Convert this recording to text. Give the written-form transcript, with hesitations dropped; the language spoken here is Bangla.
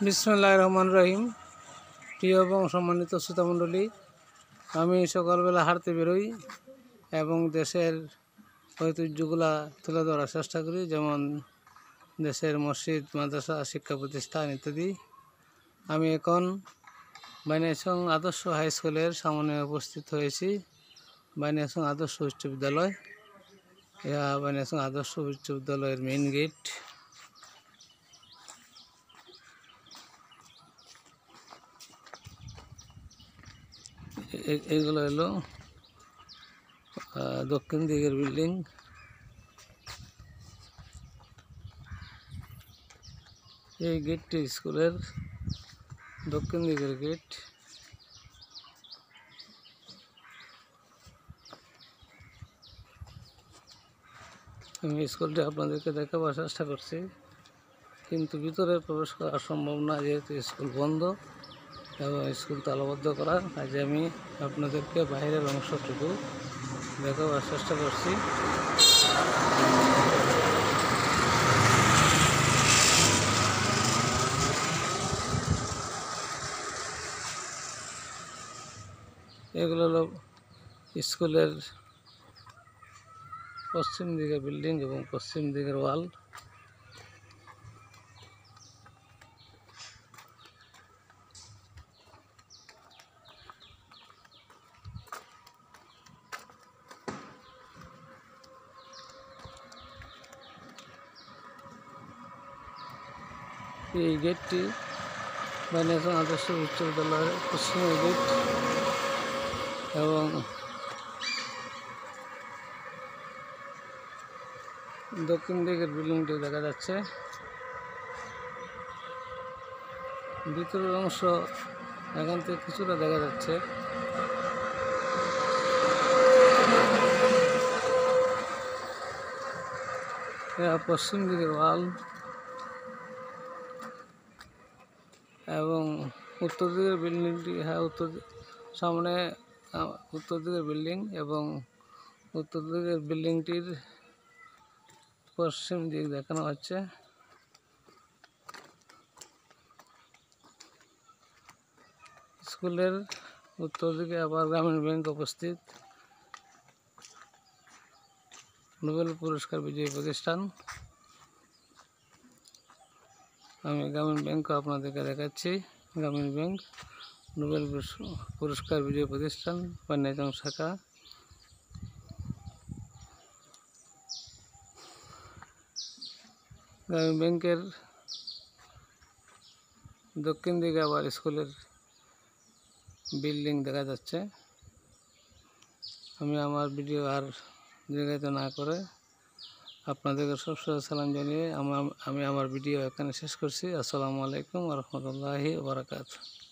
বিসমিল্লাহির রহমানির রহিম। প্রিয় এবং সম্মানিত শ্রোতামণ্ডলী, আমি সকালবেলা হাঁটতে বেরোই এবং দেশের ঐতিহ্যগুলা তুলে ধরার চেষ্টা করি, যেমন দেশের মসজিদ, মাদ্রাসা, শিক্ষা প্রতিষ্ঠান ইত্যাদি। আমি এখন বানিয়াচং আদর্শ হাই স্কুলের সামনে উপস্থিত হয়েছি। বানিয়াচং আদর্শ উচ্চ বিদ্যালয়, ইহা বানিয়াচং আদর্শ উচ্চ বিদ্যালয়ের মেইন গেট। এইগুলো হলো দক্ষিণ দিকের বিল্ডিং। এই গেটটি স্কুলের দক্ষিণ দিকের গেট। আমি স্কুলটি আপনাদেরকে দেখাবার চেষ্টা করছি, কিন্তু ভিতরে প্রবেশ করা সম্ভব না, যেহেতু স্কুল বন্ধ এবং স্কুল তালাবদ্ধ করা। আজ আমি আপনাদেরকে বাইরের অংশটুকু দেখাবার চেষ্টা করছি। এগুলো হলো স্কুলের পশ্চিম দিকের বিল্ডিং এবং পশ্চিম দিকের ওয়াল। এই গেটটি বানিয়াচং আদর্শ উচ্চ বিদ্যালয়ের পশ্চিমের গেট এবং দক্ষিণ দিকের বিল্ডিংটি দেখা যাচ্ছে। ভিতরের অংশ এখান থেকে কিছুটা দেখা যাচ্ছে। পশ্চিম দিকের ওয়াল এবং উত্তর দিকের বিল্ডিংটি, সামনে উত্তর দিকের বিল্ডিং এবং উত্তর দিকের বিল্ডিংটির পশ্চিম দিক দেখানো হচ্ছে। স্কুলের উত্তর দিকে আবার গ্রামীণ ব্যাংক উপস্থিত, নোবেল পুরস্কার বিজয়ী প্রতিষ্ঠান। আমি গ্রামীণ ব্যাংক আপনাদেরকে দেখাচ্ছি। গ্রামীণ ব্যাংক নোবেল পুরস্কার বিজয়ী প্রতিষ্ঠান, বানিয়াচং শাখা। গ্রামীণ ব্যাংকের দক্ষিণ দিকে আবার স্কুলের বিল্ডিং দেখা যাচ্ছে। আমি আমার ভিডিও আর দীর্ঘায়িত না করে আপনাদেরকে সবসময় সালাম জানিয়ে আমি আমার ভিডিও এখানে শেষ করছি। আসসালামু আলাইকুম ওয়া রাহমাতুল্লাহি ওয়া বারাকাতুহু।